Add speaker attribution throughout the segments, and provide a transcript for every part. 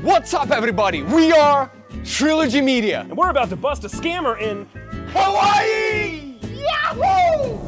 Speaker 1: What's up, everybody? We are Trilogy Media.
Speaker 2: And we're about to bust a scammer in
Speaker 1: Hawaii! Yahoo!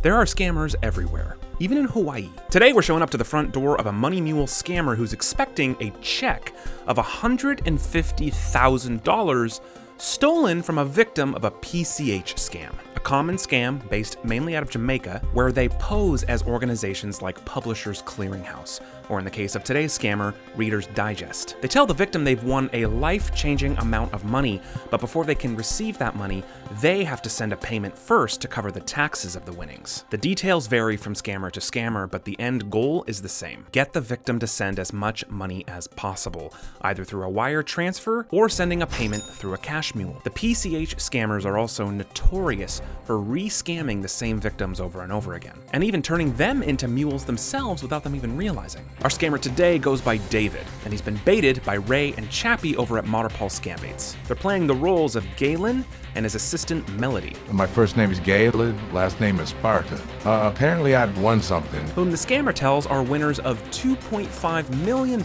Speaker 3: There are scammers everywhere, even in Hawaii. Today we're showing up to the front door of a money mule scammer who's expecting a check of $150,000 stolen from a victim of a PCH scam, a common scam based mainly out of Jamaica, where they pose as organizations like Publishers Clearinghouse, or in the case of today's scammer, Reader's Digest. They tell the victim they've won a life-changing amount of money, but before they can receive that money, they have to send a payment first to cover the taxes of the winnings. The details vary from scammer to scammer, but the end goal is the same. Get the victim to send as much money as possible, either through a wire transfer or sending a payment through a cash mule. The PCH scammers are also notorious for re-scamming the same victims over and over again, and even turning them into mules themselves without them even realizing. Our scammer today goes by David, and he's been baited by Ray and Chappie over at Marterpal Scambaits. They're playing the roles of Galen and his assistant Melody,
Speaker 4: My first name is Galen, last name is Sparta. Apparently I've won something.
Speaker 3: whom the scammer tells are winners of $2.5 million.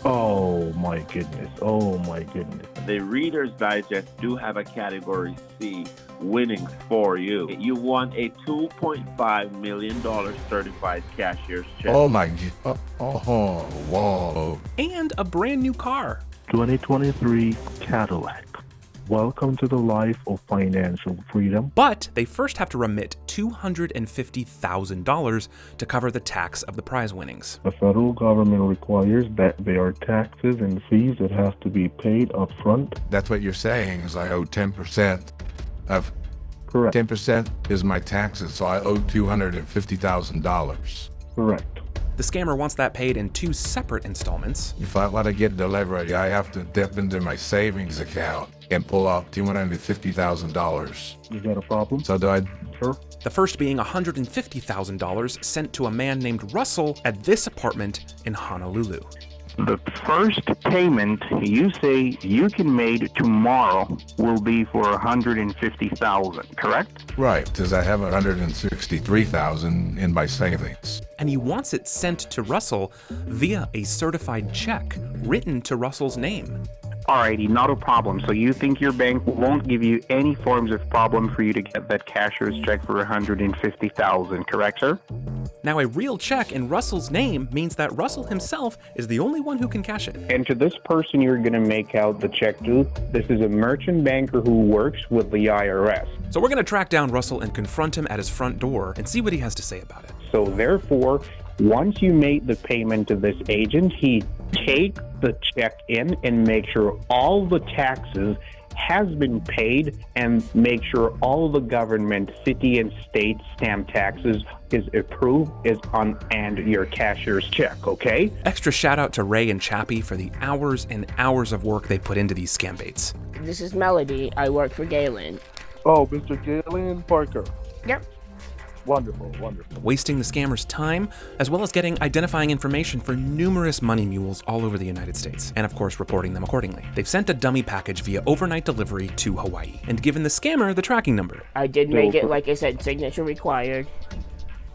Speaker 5: Oh my goodness, oh my goodness.
Speaker 6: The Reader's Digest do have a Category C winnings for you. You won a $2.5 million certified cashier's check.
Speaker 4: Oh my, whoa.
Speaker 3: And a brand new car.
Speaker 5: 2023 Cadillac. Welcome to the life of financial freedom.
Speaker 3: But they first have to remit $250,000 to cover the tax of the prize winnings.
Speaker 5: The federal government requires that there are taxes and fees that have to be paid up front.
Speaker 4: That's what you're saying, is I owe 10% of,
Speaker 5: Correct.
Speaker 4: 10% is my taxes, so I owe $250,000.
Speaker 5: Correct.
Speaker 3: The scammer wants that paid in 2 separate installments.
Speaker 4: If I want to get delivery, I have to dip into my savings account and pull out $250,000.
Speaker 5: Is that a problem?
Speaker 4: So do I,
Speaker 5: Sure.
Speaker 3: The first being $150,000 sent to a man named Russell at this apartment in Honolulu.
Speaker 7: The first payment you say you can make tomorrow will be for $150,000, correct?
Speaker 4: right, because I have $163,000 in my savings.
Speaker 3: And he wants it sent to Russell via a certified check written to Russell's name.
Speaker 7: Alrighty, not a problem. So you think your bank won't give you any forms of problem for you to get that cashier's check for $150,000, correct, sir?
Speaker 3: Now, a real check in Russell's name means that Russell himself is the only one who can cash it.
Speaker 8: And to this person you're going to make out the check to, this is a merchant banker who works with the IRS.
Speaker 3: So we're going to track down Russell and confront him at his front door and see what he has to say about it.
Speaker 8: So therefore, once you make the payment to this agent, he take the check in and make sure all the taxes has been paid and make sure all the government, city and state stamp taxes is approved and your cashier's check, okay?
Speaker 3: Extra shout out to Ray and Chappie for the hours and hours of work they put into these scam baits.
Speaker 9: This is Melody. I work for Galen.
Speaker 5: Oh, Mr. Galen Parker.
Speaker 9: Yep.
Speaker 5: Wonderful, wonderful.
Speaker 3: Wasting the scammer's time, as well as getting identifying information for numerous money mules all over the United States, and of course reporting them accordingly. They've sent a dummy package via overnight delivery to Hawaii, and given the scammer the tracking number.
Speaker 9: I did make it, like I said, signature required,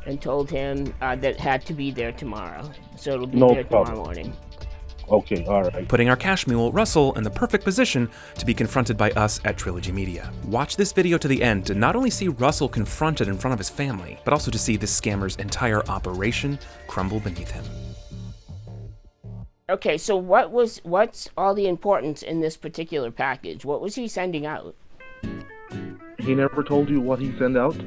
Speaker 9: and told him that it had to be there tomorrow. So it'll be there tomorrow morning.
Speaker 5: Okay, all right.
Speaker 3: Putting our cash mule, Russell, in the perfect position to be confronted by us at Trilogy Media. Watch this video to the end to not only see Russell confronted in front of his family, but also to see this scammer's entire operation crumble beneath him.
Speaker 9: Okay, so what's all the importance in this particular package? What was he sending out?
Speaker 5: He never told you what he sent out?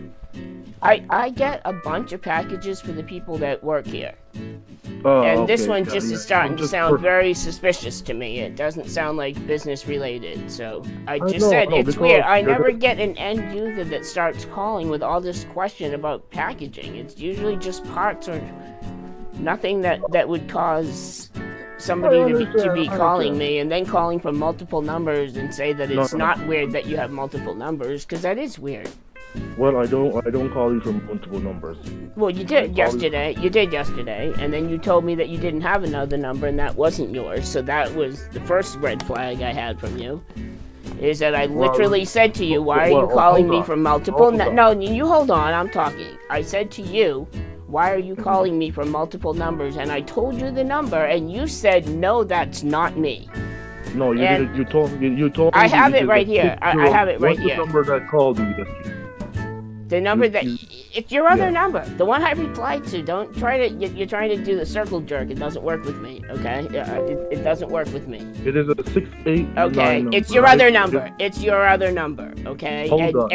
Speaker 9: I get a bunch of packages for the people that work here.
Speaker 5: Oh,
Speaker 9: And this
Speaker 5: okay,
Speaker 9: one
Speaker 5: yeah,
Speaker 9: just
Speaker 5: yeah.
Speaker 9: is starting to
Speaker 5: Just
Speaker 9: sound very suspicious to me. It doesn't sound like business related. So I just
Speaker 5: know,
Speaker 9: said
Speaker 5: no,
Speaker 9: it's
Speaker 5: because
Speaker 9: weird. I
Speaker 5: they're
Speaker 9: never
Speaker 5: the-
Speaker 9: get an end user that starts calling with all this question about packaging. It's usually just parts or nothing that would cause somebody to be calling me and then calling from multiple numbers and say that it's not weird that you have multiple numbers, because that is weird.
Speaker 5: Well, I don't call you from multiple numbers.
Speaker 9: Well, you did yesterday. You did yesterday, and then you told me that you didn't have another number, and that wasn't yours. So that was the first red flag I had from you. Is that I literally said to you, why are you calling me from multiple? No, you hold on. I'm talking. I said to you, why are you calling me from multiple numbers? And I told you the number, and you said, no, that's not me.
Speaker 5: No, you didn't. You told me.
Speaker 9: I have it right here. I have it right here.
Speaker 5: What's the number that called you yesterday?
Speaker 9: The number it's your other number, the one I replied to. Don't try to, you're trying to do the circle jerk. It doesn't work with me, okay? It doesn't work with me.
Speaker 5: It is a 689
Speaker 9: Okay,
Speaker 5: number,
Speaker 9: it's your other number. It's your other number, okay?
Speaker 5: Hold on.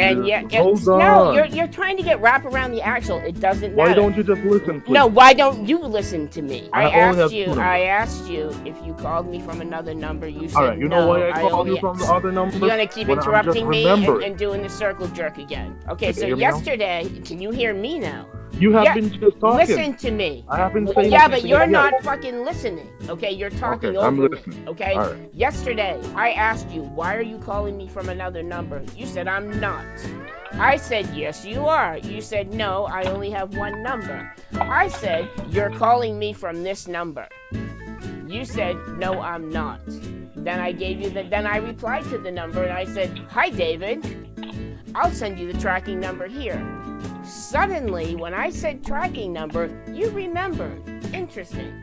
Speaker 9: No, you're trying to get wrap around the axle. It doesn't matter.
Speaker 5: Why don't you just listen, please?
Speaker 9: No, why don't you listen to me? I asked you if you called me from another number. You said
Speaker 5: all right, you know
Speaker 9: no,
Speaker 5: why I called you from the other number?
Speaker 9: You're gonna keep interrupting me and doing the circle jerk again. Okay, so yesterday, can you hear me now?
Speaker 5: You have been just talking.
Speaker 9: Listen to me.
Speaker 5: I have been saying.
Speaker 9: Yeah, but you're not fucking listening. Okay, you're talking over
Speaker 5: I'm
Speaker 9: me.
Speaker 5: listening.
Speaker 9: Okay.
Speaker 5: All right.
Speaker 9: Yesterday, I asked you, why are you calling me from another number? You said I'm not. I said yes, you are. You said no, I only have one number. I said you're calling me from this number. You said no, I'm not. Then I gave you then I replied to the number and I said, hi, David. I'll send you the tracking number here. Suddenly, when I said tracking number, you remembered. Interesting.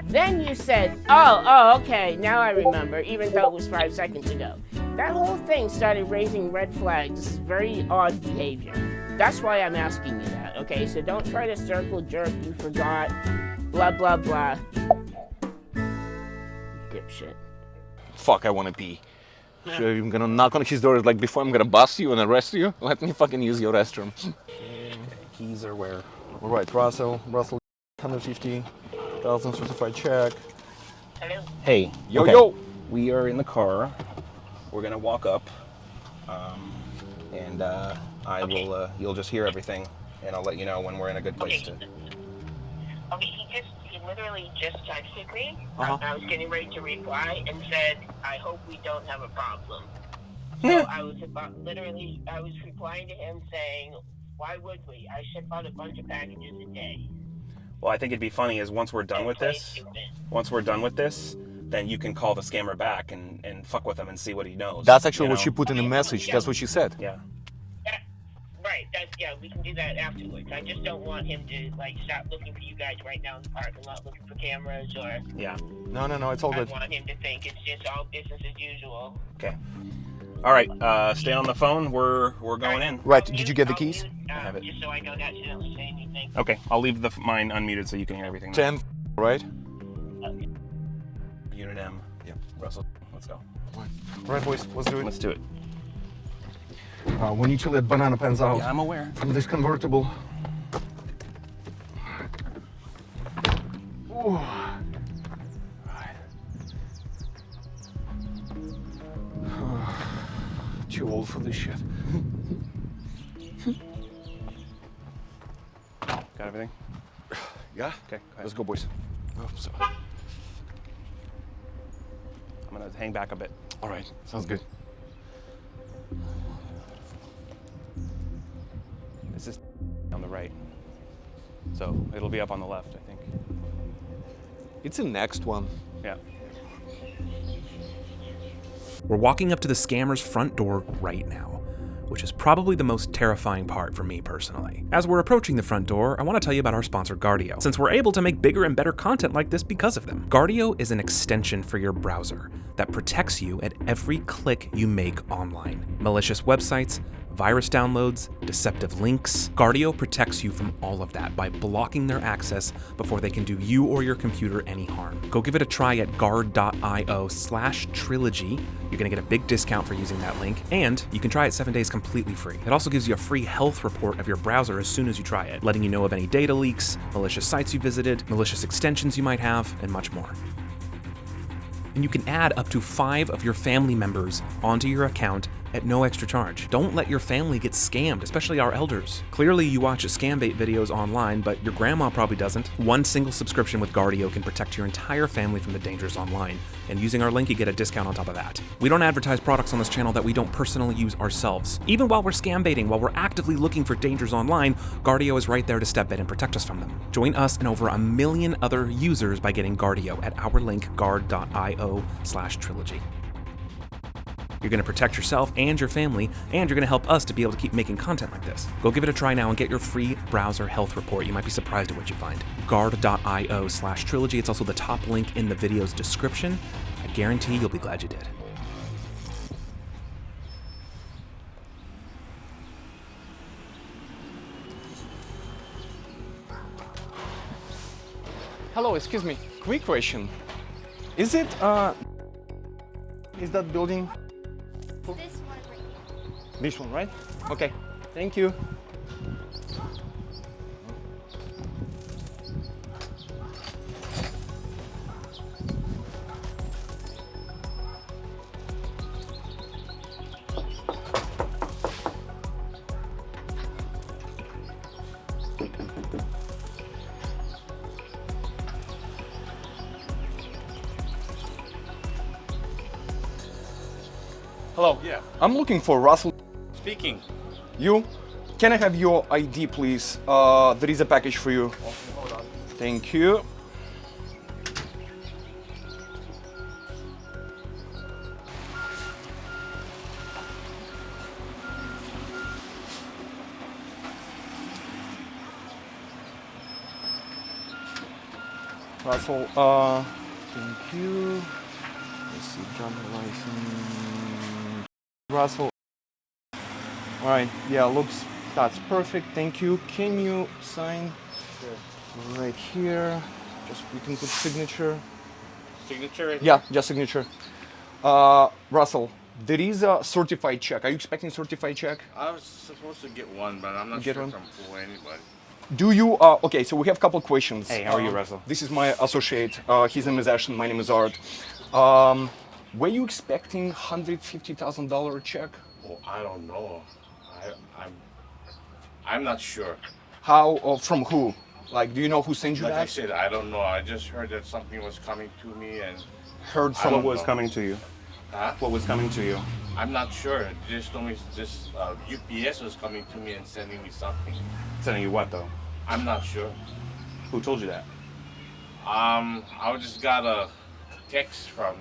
Speaker 9: Then you said, oh, okay, now I remember, even though it was 5 seconds ago. That whole thing started raising red flags. This is very odd behavior. That's why I'm asking you that, okay? So don't try to circle jerk, you forgot, blah, blah, blah. Dipshit.
Speaker 1: Fuck, I wanna pee. So I'm gonna knock on his door like before I'm gonna bust you and arrest you? Let me fucking use your restroom.
Speaker 10: Keys are where? All right, Russell, 150,000 certified check.
Speaker 11: Hello?
Speaker 10: Hey.
Speaker 1: Yo.
Speaker 10: We are in the car. We're gonna walk up, and will. You'll just hear everything, and I'll let you know when we're in a good place to.
Speaker 11: Okay, he literally just texted me. I was getting ready to reply and said, I hope we don't have a problem. So I was replying to him saying, why would we? I ship out a bunch of packages a day.
Speaker 3: Well, I think it'd be funny is once we're done with this, then you can call the scammer back and fuck with him and see what he knows.
Speaker 1: That's actually what she put in the message. That's what she said.
Speaker 3: Yeah.
Speaker 11: Right, we can do that afterwards. I just don't want him to, stop looking for you guys right now in the parking lot looking for cameras or...
Speaker 3: Yeah.
Speaker 1: No, it's all good.
Speaker 11: I want him to think it's just all business as usual.
Speaker 3: Okay. All right, stay on the phone. We're going in.
Speaker 1: Right, did you get the keys?
Speaker 3: I have it.
Speaker 11: Just so I know that you don't say anything.
Speaker 3: Okay, I'll leave mine unmuted so you can hear everything.
Speaker 1: 10, right?
Speaker 3: Unit M.
Speaker 1: Yep.
Speaker 3: Russell, let's go.
Speaker 10: All right, boys, let's do it.
Speaker 3: Let's do it.
Speaker 10: We need to let banana pens out.
Speaker 3: Yeah, I'm aware.
Speaker 10: From this convertible. Ooh. Too old for this shit.
Speaker 3: Got everything?
Speaker 1: Yeah?
Speaker 3: Okay,
Speaker 10: Let's go, boys.
Speaker 1: Oh, so.
Speaker 3: I'm gonna hang back a bit.
Speaker 1: All right, sounds good.
Speaker 3: This is on the right. So it'll be up on the left, I think.
Speaker 1: It's the next one.
Speaker 3: Yeah. We're walking up to the scammer's front door right now, which is probably the most terrifying part for me personally. As we're approaching the front door, I want to tell you about our sponsor Guardio, since we're able to make bigger and better content like this because of them. Guardio is an extension for your browser that protects you at every click you make online. Malicious websites, virus downloads, deceptive links. Guardio protects you from all of that by blocking their access before they can do you or your computer any harm. Go give it a try at guard.io/trilogy. You're gonna get a big discount for using that link, and you can try it 7 days completely free. It also gives you a free health report of your browser as soon as you try it, letting you know of any data leaks, malicious sites you visited, malicious extensions you might have, and much more. And you can add up to 5 of your family members onto your account at no extra charge. Don't let your family get scammed, especially our elders. Clearly you watch scam bait videos online, but your grandma probably doesn't. One single subscription with Guardio can protect your entire family from the dangers online, and using our link you get a discount on top of that. We don't advertise products on this channel that we don't personally use ourselves. Even while we're scam baiting, while we're actively looking for dangers online, Guardio is right there to step in and protect us from them. Join us and over 1 million other users by getting Guardio at our link guard.io/trilogy. You're going to protect yourself and your family, and you're going to help us to be able to keep making content like this. Go give it a try now and get your free browser health report. You might be surprised at what you find. Guard.io/trilogy. It's also the top link in the video's description. I guarantee you'll be glad you did.
Speaker 1: Hello, excuse me. Quick question. Is that building?
Speaker 12: This one right here.
Speaker 1: This one, right? Okay. Thank you. Hello.
Speaker 2: Yeah.
Speaker 1: I'm looking for Russell.
Speaker 2: Speaking.
Speaker 1: You? Can I have your ID, please? There is a package for you.
Speaker 2: Okay, hold on.
Speaker 1: Thank you. Russell, thank you. Let's see, driver license. Russell. All right, yeah, that's perfect. Thank you. Can you sign right here? Just you can put signature.
Speaker 2: Signature right
Speaker 1: Yeah, just signature. Russell, there is a certified check. Are you expecting certified check?
Speaker 2: I was supposed to get one, but I'm not
Speaker 1: Get
Speaker 2: sure
Speaker 1: one?
Speaker 2: if I'm for anybody.
Speaker 1: Do you, okay, so we have a couple questions.
Speaker 3: Hey, how are you, Russell?
Speaker 1: This is my associate. His name is Ashton, my name is Art. Were you expecting $150,000 check?
Speaker 2: Oh, I don't know. I'm not sure.
Speaker 1: How, from who? Like, do you know who sent you
Speaker 2: Like
Speaker 1: that?
Speaker 2: I said, I don't know. I just heard that something was coming to me and
Speaker 1: Heard
Speaker 2: I
Speaker 1: from
Speaker 2: don't
Speaker 3: What was
Speaker 2: know.
Speaker 3: coming to you?
Speaker 2: Huh?
Speaker 3: What was coming to you?
Speaker 2: I'm not sure. They just told me this UPS was coming to me and sending me something.
Speaker 3: Sending you what, though?
Speaker 2: I'm not sure.
Speaker 3: Who told you that?
Speaker 2: I just got a text from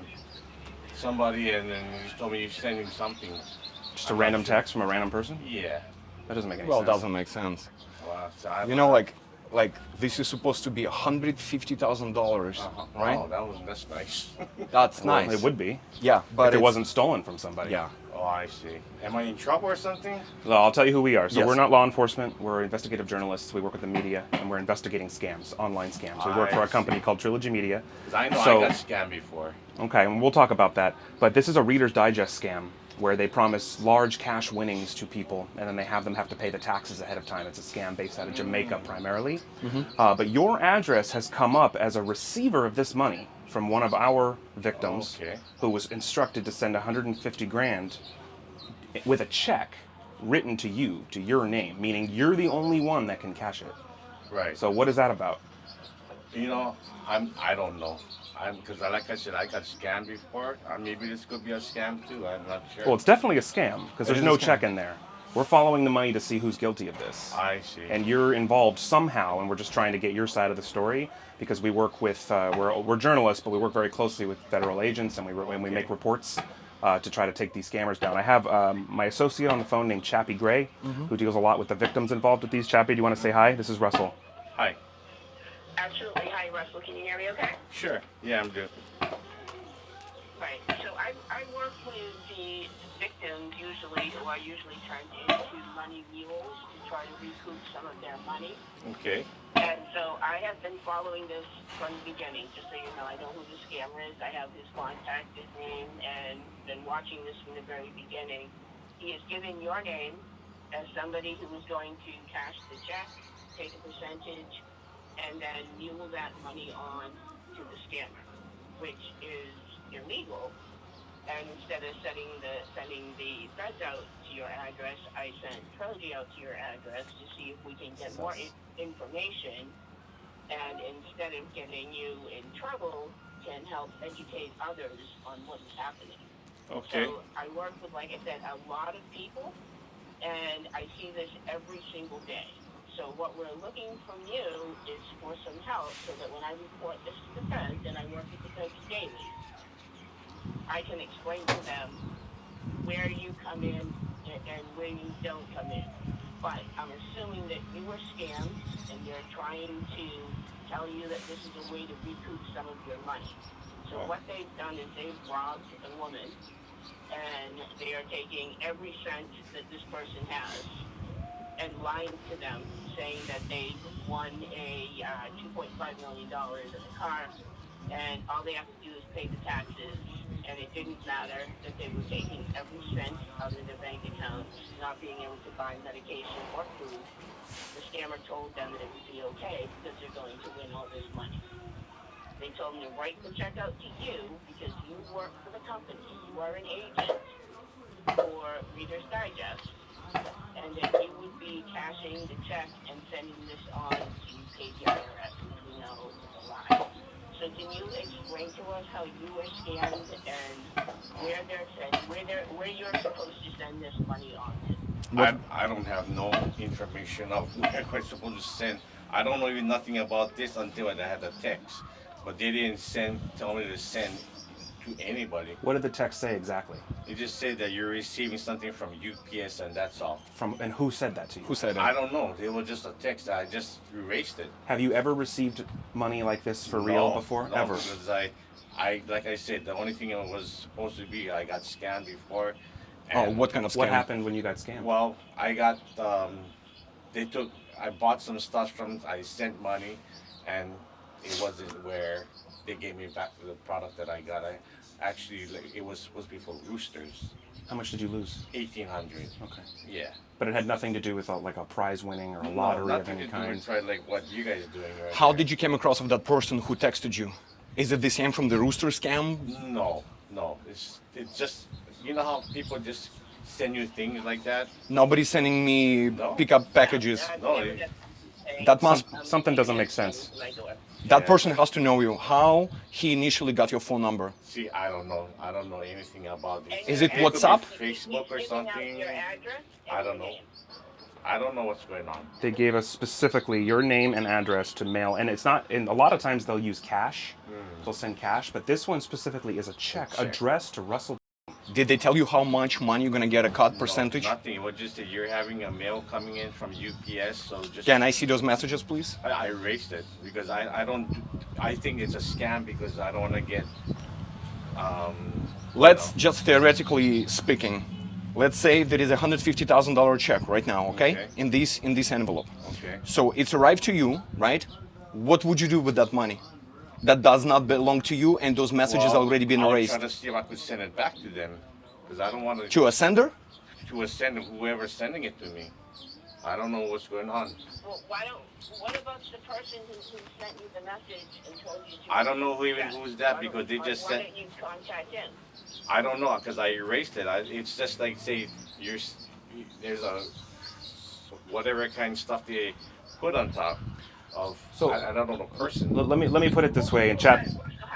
Speaker 2: somebody and then he just told me you're sending something.
Speaker 3: Just a random text from a random person?
Speaker 2: Yeah.
Speaker 3: That doesn't make any
Speaker 1: Well,
Speaker 3: sense.
Speaker 1: it doesn't make sense.
Speaker 2: Well, so I-
Speaker 1: You know, like this is supposed to be $150,000, right?
Speaker 2: Oh, that's nice.
Speaker 1: That's
Speaker 3: Well,
Speaker 1: nice.
Speaker 3: it would be.
Speaker 1: Yeah, but
Speaker 3: If it
Speaker 1: it's-
Speaker 3: wasn't stolen from somebody.
Speaker 1: Yeah.
Speaker 2: Oh, I see. Am I in trouble or something?
Speaker 3: Well, I'll tell you who we are. So
Speaker 1: Yes.
Speaker 3: we're not law enforcement. We're investigative journalists. We work with the media, and we're investigating scams, online scams. We work for a company called Trilogy Media.
Speaker 2: 'Cause I know
Speaker 3: So-
Speaker 2: I got scammed before.
Speaker 3: Okay, and we'll talk about that. But this is a Reader's Digest scam where they promise large cash winnings to people, and then they have them have to pay the taxes ahead of time. It's a scam based out of Jamaica primarily. But your address has come up as a receiver of this money from one of our victims
Speaker 2: Okay.
Speaker 3: who was instructed to send 150 grand with a check written to you, to your name, meaning you're the only one that can cash it.
Speaker 2: Right.
Speaker 3: So what is that about?
Speaker 2: You know, I don't know. Because like I said, I got scammed before. Maybe this could be a scam too. I'm not sure.
Speaker 3: Well, it's definitely a scam because
Speaker 1: It
Speaker 3: there's
Speaker 1: is
Speaker 3: no
Speaker 1: a scam.
Speaker 3: check in there. We're following the money to see who's guilty of this.
Speaker 2: I see.
Speaker 3: And you're involved somehow, and we're just trying to get your side of the story because we work with, we're journalists, but we work very closely with federal agents, and we make reports to try to take these scammers down. I have my associate on the phone named Chappie Gray, who deals a lot with the victims involved with these. Chappie, do you want to say hi? This is Russell.
Speaker 2: Hi.
Speaker 11: Absolutely. Hi, Russell. Can you hear me okay?
Speaker 2: Sure. Yeah, I'm good.
Speaker 11: Right. So I work with the victims usually who are usually turned into money mules to try to recoup some of their money.
Speaker 2: Okay.
Speaker 11: And so I have been following this from the beginning, just so you know. I know who the scammer is. I have his contact, his name, and been watching this from the very beginning. He has given your name as somebody who is going to cash the check, take a percentage, and then mule that money on to the scammer, which is illegal And instead of sending the feds out to your address, I sent Trilogy out to your address to see if we can get more information. And instead of getting you in trouble, can help educate others on what is happening.
Speaker 2: Okay.
Speaker 11: So I work with, like I said, a lot of people, and I see this every single day. So what we're looking from you is for some help so that when I report this to the feds, and I work with the feds daily, I can explain to them where you come in and where you don't come in. But I'm assuming that you were scammed and they're trying to tell you that this is a way to recoup some of your money. So what they've done is they've robbed a woman and they are taking every cent that this person has and lying to them, saying that they won a $2.5 million in a car and all they have to do is pay the taxes. And it didn't matter that they were taking every cent out of their bank accounts, not being able to buy medication or food. The scammer told them that it would be okay because they're going to win all this money. They told them to write the check out to you because you work for the company. You are an agent for Reader's Digest. And that you would be cashing the check and sending this on to KPIRS, which we know is a lie. So can you explain to us how you were scammed and where you're supposed to send this money on to?
Speaker 2: I don't have no information of where we're supposed to send. I don't know even nothing about this until I had a text. But they didn't tell me to send to anybody.
Speaker 3: What did the text say exactly?
Speaker 2: It just said that you're receiving something from UPS and that's all.
Speaker 3: And who said that to you?
Speaker 13: Who said it?
Speaker 2: I don't know. It was just a text. I just erased it.
Speaker 3: Have you ever received money like this for real before?
Speaker 2: No,
Speaker 3: Ever?
Speaker 2: Because I like I said, the only thing it was supposed to be, I got scammed before.
Speaker 13: And what kind of scam?
Speaker 3: What happened when you got scammed?
Speaker 2: Well, I got, I bought some stuff I sent money, and it wasn't where they gave me back the product that I got. It was supposed to be for roosters.
Speaker 3: How much did you lose?
Speaker 2: $1,800.
Speaker 3: Okay.
Speaker 2: Yeah.
Speaker 3: But it had nothing to do with like a prize winning or a lottery of any kind.
Speaker 2: Nothing to do with like what you guys are doing right
Speaker 13: How
Speaker 2: now.
Speaker 13: did you came across of that person who texted you? Is it the same from the rooster scam?
Speaker 2: No. It's just, you know how people just send you things like that?
Speaker 13: Nobody's sending me pickup packages.
Speaker 2: No.
Speaker 13: That must
Speaker 3: something doesn't make sense.
Speaker 13: That person has to know you. How he initially got your phone number?
Speaker 2: See, I don't know. I don't know anything about it.
Speaker 13: Is it WhatsApp?
Speaker 2: Facebook or something? I don't know. I don't know what's going on.
Speaker 3: They gave us specifically your name and address to mail, and it's not. And a lot of times they'll use cash. They'll send cash, but this one specifically is a check addressed to Russell.
Speaker 13: Did they tell you how much money you're gonna get, a cut percentage?
Speaker 2: Nothing. It was just that you're having a mail coming in from UPS, so just.
Speaker 13: Can I see those messages, please?
Speaker 2: I erased it because I think it's a scam because I don't want to get.
Speaker 13: Let's just theoretically speaking. Let's say there is a $150,000 check right now, okay? In this envelope.
Speaker 2: Okay.
Speaker 13: So it's arrived to you, right? What would you do with that money? That does not belong to you, and those messages already been erased.
Speaker 2: I'll try to see if I could send it back to them, because I don't want to.
Speaker 13: To a sender?
Speaker 2: To a sender, whoever's sending it to me. I don't know what's going on.
Speaker 11: Well, what about the person who sent you the message and told you to?
Speaker 2: I don't know who's that because they just
Speaker 11: Why
Speaker 2: sent.
Speaker 11: don't you contact him?
Speaker 2: I don't know because I erased it. It's just like say there's a whatever kind of stuff they put on top of.
Speaker 3: So
Speaker 2: I don't know the person.
Speaker 3: Let me put it this way in chat.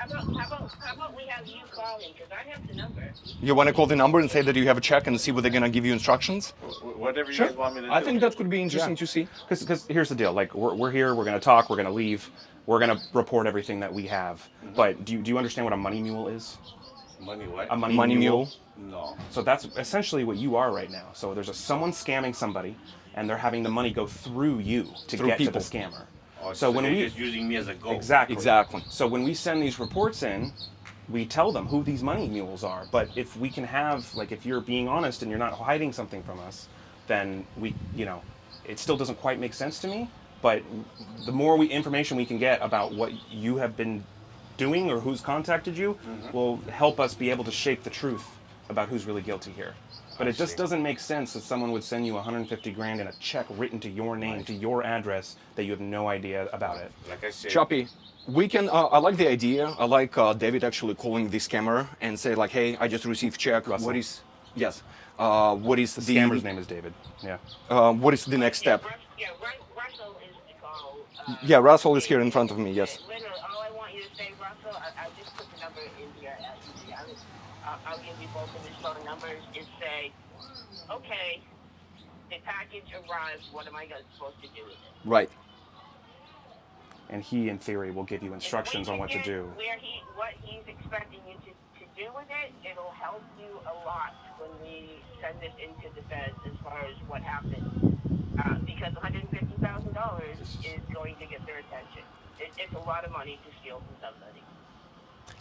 Speaker 11: How about we have you calling? Because I have the number.
Speaker 13: You want to call the number and say that you have a check and see what they're gonna give you instructions?
Speaker 2: Whatever you guys want me to do.
Speaker 13: I think that could be interesting to see.
Speaker 3: Because here's the deal. Like we're here. We're gonna talk. We're gonna leave. We're gonna report everything that we have. But do you understand what a money mule is?
Speaker 2: Money what?
Speaker 3: A money mule.
Speaker 2: No.
Speaker 3: So that's essentially what you are right now. So there's someone scamming somebody, and they're having the money go through you to get to the scammer.
Speaker 2: Oh,
Speaker 3: so when
Speaker 2: they're
Speaker 3: we
Speaker 2: just using me as a goal.
Speaker 3: Exactly. So when we send these reports in, we tell them who these money mules are. But if we can have, like, if you're being honest and you're not hiding something from us, then it still doesn't quite make sense to me. But the more information we can get about what you have been doing or who's contacted you will help us be able to shape the truth about who's really guilty here. But it just doesn't make sense that someone would send you 150 grand in a check written to your name, to your address, that you have no idea about it.
Speaker 2: Like I said,
Speaker 13: Choppy, we can. I like the idea. I like David actually calling the scammer and say like, "Hey, I just received check.
Speaker 3: Russell.
Speaker 13: What is? Yes. What is
Speaker 3: The
Speaker 13: the
Speaker 3: scammer's name is David. Yeah.
Speaker 13: What is the next step?
Speaker 11: Yeah, Russell is to call.
Speaker 13: Yeah, Russell is here in front of me. Yes.
Speaker 11: Literally, all I want you to say, Russell, I just put the number in here. I'll give you both of his phone numbers and say, okay, the package arrived. What am I supposed to do with it?
Speaker 13: Right.
Speaker 3: And he, in theory, will give you instructions on what to do.
Speaker 11: What he's expecting you to do with it, it'll help you a lot when we send this into the feds as far as what happened. Because $150,000 is going to get their attention. It's a lot of money to steal from somebody.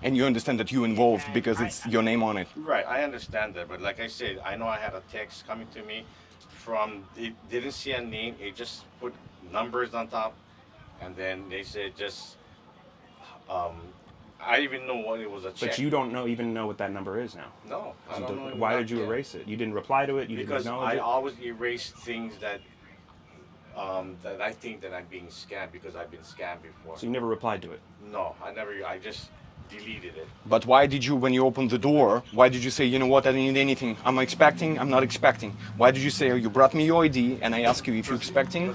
Speaker 13: And you understand that you're involved because it's your name on it.
Speaker 2: right, I understand that, but like I said, I know I had a text coming to me from, they didn't see a name, it just put numbers on top, and then they said just, I even know what it was a check.
Speaker 3: But you don't even know what that number is now.
Speaker 2: No, I don't know.
Speaker 3: Why did you erase it? You didn't reply to it? You
Speaker 2: Because
Speaker 3: didn't acknowledge
Speaker 2: I
Speaker 3: it?
Speaker 2: always erase things that that I think that I'm being scammed because I've been scammed before.
Speaker 3: So you never replied to it?
Speaker 2: No, I just deleted it.
Speaker 13: But why did you, when you opened the door, why did you say, you know what, I don't need anything. I'm not expecting. Why did you say, you brought me your ID and I ask you if you're expecting?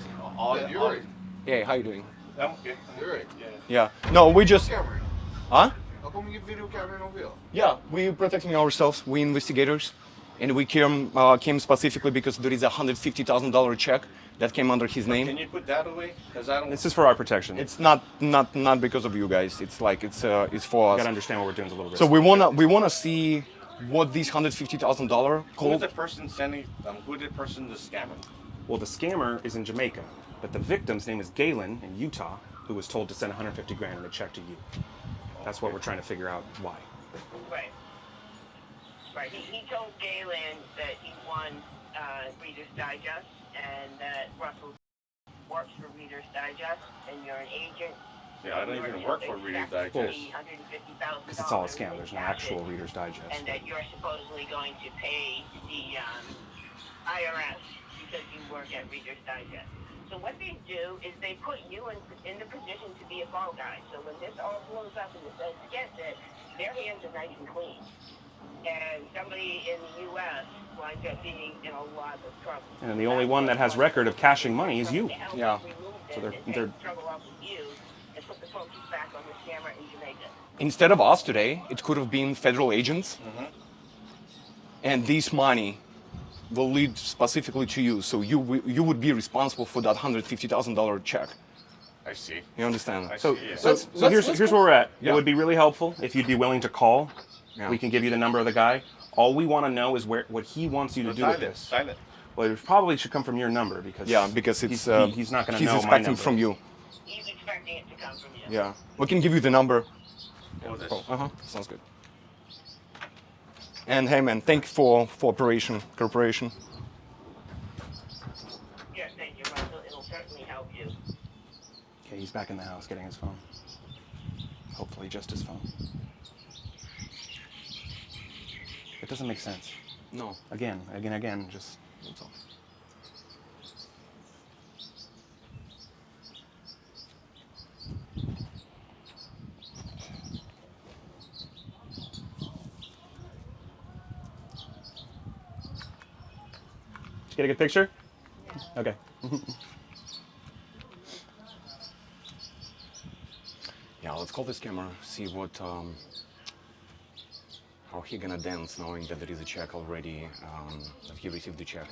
Speaker 13: Hey, how you doing?
Speaker 2: I'm okay.
Speaker 14: You're right.
Speaker 13: Yeah. No, we just. Huh?
Speaker 14: How come you get video camera and no video?
Speaker 13: Yeah, we're protecting ourselves. We investigators, and we came specifically because there is a $150,000 check that came under his name.
Speaker 2: Can you put that away? Because I don't.
Speaker 3: This is for our protection.
Speaker 13: It's not because of you guys. It's like it's for us.
Speaker 3: You gotta understand what we're doing is a little bit.
Speaker 13: So we wanna see what these $150,000
Speaker 2: Who's
Speaker 13: called.
Speaker 2: the person sending? Who the person the scammer?
Speaker 3: Well, the scammer is in Jamaica, but the victim's name is Galen in Utah, who was told to send 150 grand in a check to you. That's what we're trying to figure out why.
Speaker 11: Right. Right. He told Galen that he won Reader's Digest and that Russell works for Reader's Digest and you're an agent.
Speaker 2: Yeah, I don't even work for Reader's Digest.
Speaker 3: Because it's all a scam. There's no actual Reader's Digest.
Speaker 11: And that you're supposedly going to pay the IRS because you work at Reader's Digest. So what they do is they put you in the position to be a fall guy. So when this all blows up and the feds gets it, their hands are nice and clean. And somebody in the U.S. winds up being in a lot of trouble.
Speaker 3: And the only one that has record of cashing money is you.
Speaker 13: Yeah.
Speaker 3: So they're
Speaker 11: trouble off with you and put the focus back on the scammer in Jamaica.
Speaker 13: Instead of us today, it could have been federal agents, and this money will lead specifically to you. So you would be responsible for that $150,000 check.
Speaker 2: I see.
Speaker 13: You understand?
Speaker 3: So here's where we're at.
Speaker 13: Yeah.
Speaker 3: It would be really helpful if you'd be willing to call.
Speaker 13: Yeah.
Speaker 3: We can give you the number of the guy. All we want to know is what he wants you to do with this.
Speaker 2: Silent.
Speaker 3: Well, it probably should come from your number because
Speaker 13: it's
Speaker 3: he's not going to know
Speaker 13: he's
Speaker 3: my
Speaker 13: expecting
Speaker 3: number.
Speaker 13: from you.
Speaker 11: He's expecting it to come from you.
Speaker 13: Yeah, we can give you the number.
Speaker 2: Oh,
Speaker 13: Sounds good. And hey, man, thank you for cooperation.
Speaker 11: Yes, thank you, Russell. It'll certainly help you.
Speaker 3: Okay, he's back in the house getting his phone. Hopefully, just his phone. It doesn't make sense.
Speaker 13: No.
Speaker 3: Again, just. That's all. Did you get a good picture? Okay.
Speaker 13: Yeah, let's call this camera, see what, how he gonna dance knowing that there is a check already, that he received the check.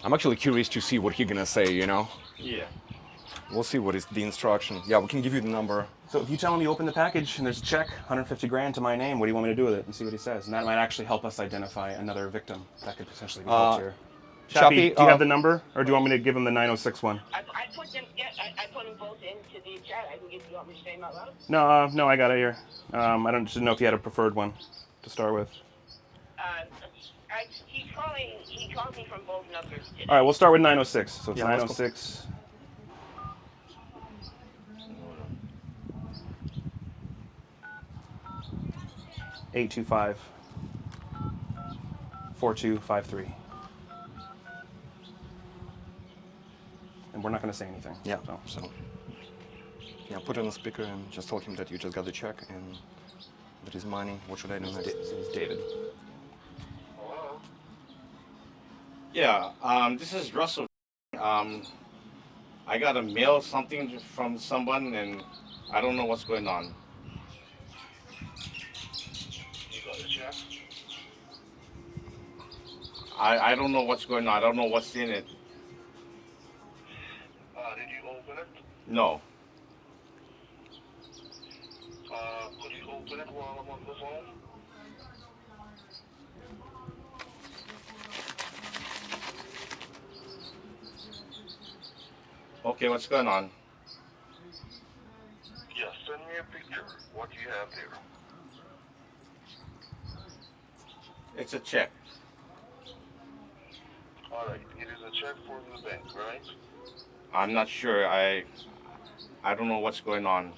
Speaker 13: I'm actually curious to see what he gonna say, you know?
Speaker 2: Yeah.
Speaker 13: We'll see what is the instruction. Yeah, we can give you the number.
Speaker 3: So if you tell him you open the package and there's a check, 150 grand to my name, what do you want me to do with it? And see what he says. And that might actually help us identify another victim that could potentially be involved here. Chappie, do you have the number, or do you want me to give him the 906 one?
Speaker 11: I put them. Yeah, I put them both into the chat. I can give you. Want me to say them out loud?
Speaker 3: No, I got it here. I don't just know if you had a preferred one to start with.
Speaker 11: He called me from both numbers today.
Speaker 3: All right, we'll start with 906. So it's
Speaker 13: Yeah,
Speaker 3: 906. $825. 4253. And we're not going to say anything.
Speaker 13: Yeah. So yeah, put it on the speaker and just tell him that you just got the check and that is money. What should I do next?
Speaker 3: It's David.
Speaker 2: Yeah, this is Russell. I got a mail something from someone and I don't know what's going on.
Speaker 14: You got a check?
Speaker 2: I don't know what's going on. I don't know what's in it.
Speaker 14: Did you open it?
Speaker 2: No.
Speaker 14: Could you open it while I'm on the phone?
Speaker 2: Okay, what's going on?
Speaker 14: Yeah, send me a picture. What do you have there?
Speaker 2: It's a check.
Speaker 14: Alright, it is a check for the bank, right?
Speaker 2: I'm not sure. I don't know what's going on.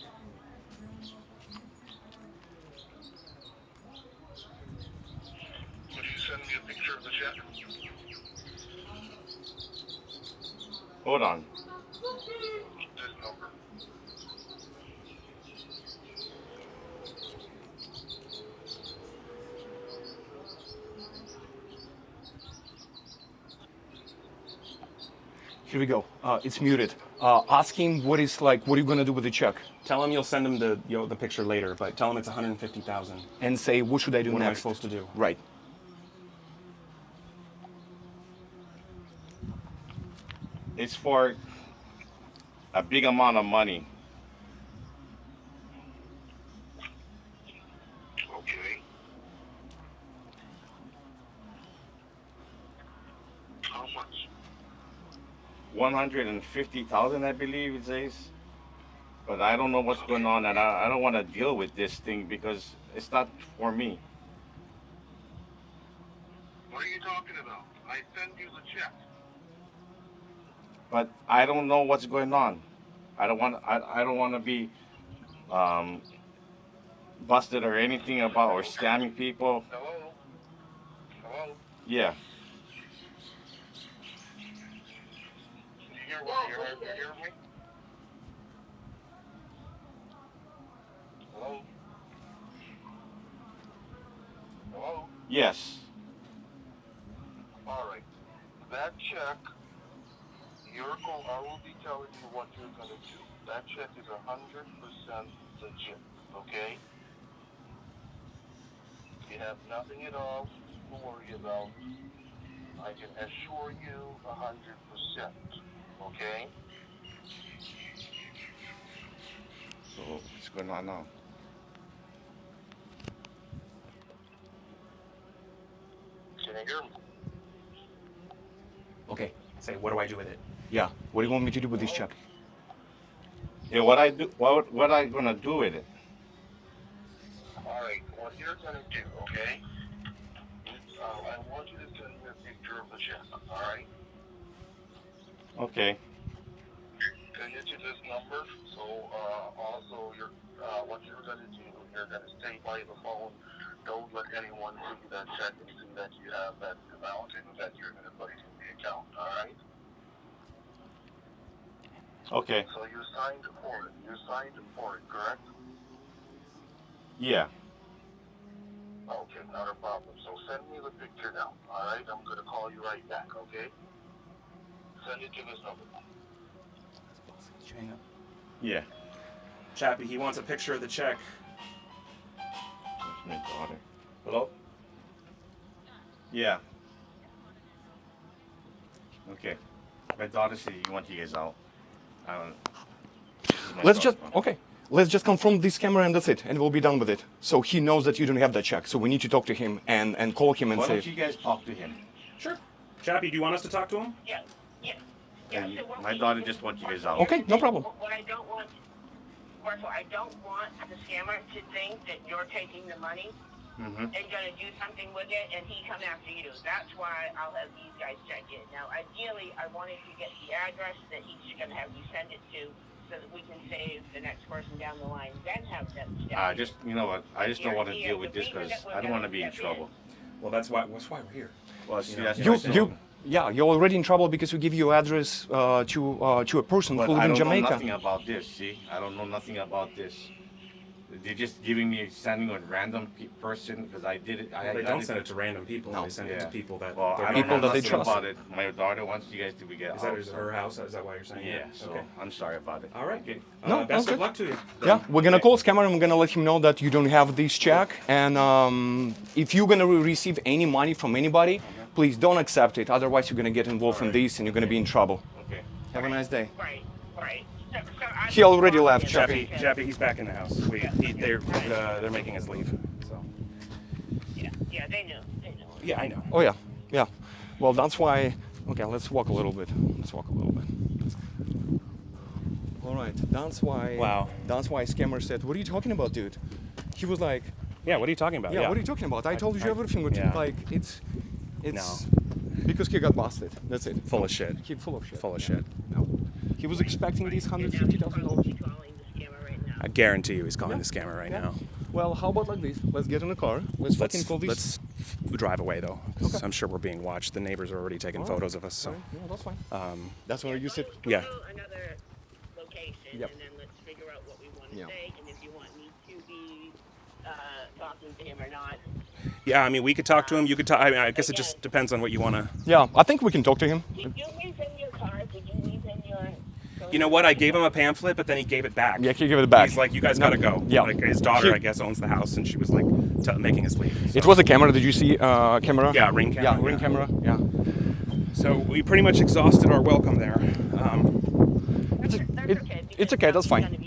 Speaker 14: Could you send me a picture of the check?
Speaker 2: Hold on.
Speaker 14: This number.
Speaker 13: Here we go. It's muted. Ask him what is like. What are you gonna do with the check?
Speaker 3: Tell him you'll send him the picture later, but tell him it's 150,000.
Speaker 13: And say, what should I do
Speaker 3: What
Speaker 13: next?
Speaker 3: am I supposed to do?
Speaker 13: Right.
Speaker 2: It's for a big amount of money.
Speaker 14: Okay. How much?
Speaker 2: 150,000, I believe it says. But I don't know what's going on, and I don't want to deal with this thing because it's not for me.
Speaker 14: What are you talking about? I sent you the check.
Speaker 2: But I don't know what's going on. I don't want to be busted or anything about or scamming people.
Speaker 14: Hello? Hello?
Speaker 2: Yeah.
Speaker 14: Can you hear what you heard? You hear me? Hello? Hello?
Speaker 2: Yes.
Speaker 14: All right. That check, I will be telling you what you're going to do. That check is 100% legit, okay? You have nothing at all to worry about. I can assure you 100%, okay?
Speaker 2: So what's going on now?
Speaker 14: Can you hear me?
Speaker 3: Okay. Say, what do I do with it?
Speaker 13: Yeah. What do you want me to do with this check?
Speaker 2: Yeah, what I gonna do with it?
Speaker 14: All right, what you're going to do, okay? I want you to send me a picture of the check, all right?
Speaker 2: Okay.
Speaker 14: Send it to this number. So also, what you're going to do, you're going to stay by the phone. Don't let anyone see that check and see that you have that amount and that you're going to put it in the account, all right?
Speaker 2: Okay.
Speaker 14: So you signed for it. You signed for it, correct?
Speaker 2: Yeah.
Speaker 14: Okay, not a problem. So send me the picture now, all right? I'm going to call you right back, okay? Send it to this number.
Speaker 2: Yeah.
Speaker 3: Chappie, he wants a picture of the check.
Speaker 2: That's my daughter. Hello? Yeah. Okay. My daughter said you want you guys out.
Speaker 13: Let's just confront this camera and that's it, and we'll be done with it. So he knows that you don't have that check. So we need to talk to him and call him and
Speaker 2: Why
Speaker 13: say.
Speaker 2: don't you guys talk to him?
Speaker 3: Sure. Chappie, do you want us to talk to him?
Speaker 11: Yeah.
Speaker 2: And my daughter just wants you guys out.
Speaker 13: Okay, no problem.
Speaker 11: What I don't want, first of all, I don't want the scammer to think that you're taking the money and going to do something with it, and he come after you. That's why I'll have these guys check in. Now, ideally, I wanted to get the address that he's going to have you send it to, so that we can save the next person down the line, then have them step in.
Speaker 2: Just you know what? I just don't want to deal with this because I don't want to be in trouble.
Speaker 3: Well, that's why we're here.
Speaker 2: Well, see,
Speaker 3: You know,
Speaker 2: that's
Speaker 3: you-
Speaker 2: what I'm saying.
Speaker 13: You're already in trouble because we give you address to a person
Speaker 2: But
Speaker 13: who
Speaker 2: I
Speaker 13: lives in
Speaker 2: don't know
Speaker 13: Jamaica.
Speaker 2: nothing about this. See, I don't know nothing about this. They're just giving me sending a random person because I did it.
Speaker 3: They don't send it to random people. They send it to people that
Speaker 2: Well, I
Speaker 13: people
Speaker 2: don't know
Speaker 13: that they
Speaker 2: nothing
Speaker 13: trust.
Speaker 2: about it. My daughter wants you guys to be get
Speaker 3: Is that
Speaker 2: out,
Speaker 3: is it
Speaker 2: so-
Speaker 3: her house? Is that why you're saying
Speaker 2: Yeah.
Speaker 3: that?
Speaker 2: So
Speaker 3: Okay.
Speaker 2: I'm sorry about it.
Speaker 3: All right.
Speaker 2: Okay.
Speaker 13: No,
Speaker 3: Best
Speaker 13: okay.
Speaker 3: of luck to you.
Speaker 13: Yeah, we're gonna call Scammer and we're gonna let him know that you don't have this check. And if you're gonna receive any money from anybody, please don't accept it. Otherwise, you're gonna get involved in this and you're gonna be in trouble.
Speaker 2: Okay.
Speaker 13: Have a nice day.
Speaker 11: Right, right. So I
Speaker 13: He already left.
Speaker 3: Chappie, he's back in the house. They're making us leave. So.
Speaker 11: Yeah, they knew.
Speaker 3: Yeah, I know.
Speaker 13: Oh yeah, yeah. Well, that's why. Okay, let's walk a little bit. Let's walk a little bit. All right. That's why.
Speaker 3: Wow.
Speaker 13: That's why Scammer said, "What are you talking about, dude?" He was like,
Speaker 3: Yeah, what are you talking about?
Speaker 13: "Yeah, what are you talking about? I told you everything.
Speaker 3: yeah.
Speaker 13: Like it's because he got busted. That's it.
Speaker 3: Full of shit.
Speaker 13: He full of shit.
Speaker 3: Full of shit.
Speaker 13: No. He was expecting these $150,000.
Speaker 3: I guarantee you he's calling the scammer right now.
Speaker 13: Well, how about like this? Let's get in the car. Let's fucking call these.
Speaker 3: Let's drive away though, 'cause I'm sure we're being watched. The neighbors are already taking photos of us. So.
Speaker 13: No, that's fine. That's where you sit.
Speaker 3: Yeah.
Speaker 11: Another location,
Speaker 13: Yep.
Speaker 11: and then let's figure out what we want to
Speaker 13: Yeah.
Speaker 11: say, and if you want me to be talking to him or not.
Speaker 3: Yeah, I mean, we could talk to him. You could talk. I mean, I guess it just depends on what you want to.
Speaker 13: Yeah, I think we can talk to him.
Speaker 11: Did you leave in your car? Did you leave in your?
Speaker 3: You know what? I gave him a pamphlet, but then he gave it back.
Speaker 13: Yeah, he gave it back.
Speaker 3: He's like, you guys
Speaker 13: No.
Speaker 3: gotta go.
Speaker 13: Yeah.
Speaker 3: Like his daughter,
Speaker 13: He-
Speaker 3: I guess, owns the house, and she was like making us leave.
Speaker 13: It was a camera. Did you see camera?
Speaker 3: Yeah, ring camera.
Speaker 13: Yeah, ring camera. Yeah.
Speaker 3: So we pretty much exhausted our welcome there.
Speaker 13: It's okay. That's fine.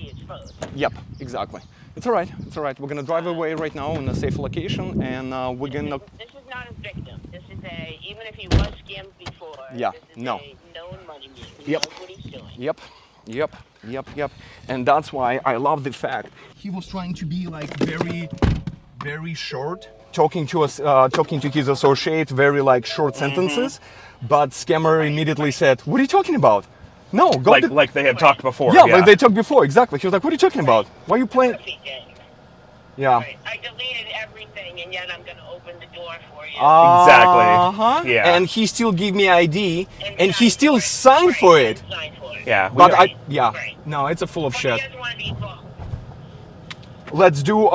Speaker 13: Yep, exactly. It's all right. It's all right. We're gonna drive away right now in a safe location, and we're gonna.
Speaker 11: This is not a victim. This is a, even if he was scammed before.
Speaker 13: Yeah.
Speaker 11: This is
Speaker 13: No.
Speaker 11: a known money mule. He
Speaker 13: Yep.
Speaker 11: knows what he's doing.
Speaker 13: Yep. And that's why I love the fact he was trying to be like very short, talking to us, talking to his associate, very like short sentences. But Scammer immediately said, "What are you talking about? No, go
Speaker 3: like they had talked before.
Speaker 13: Yeah, like they talked before. Exactly. He was like, "What are you talking about? Why are you playing?" Yeah.
Speaker 11: I deleted everything, and yet I'm going to open the door for you.
Speaker 13: Uh-huh.
Speaker 3: Yeah.
Speaker 13: And he still give me ID, and he still signed for it.
Speaker 3: Yeah.
Speaker 13: But no, it's a full of shit. Let's do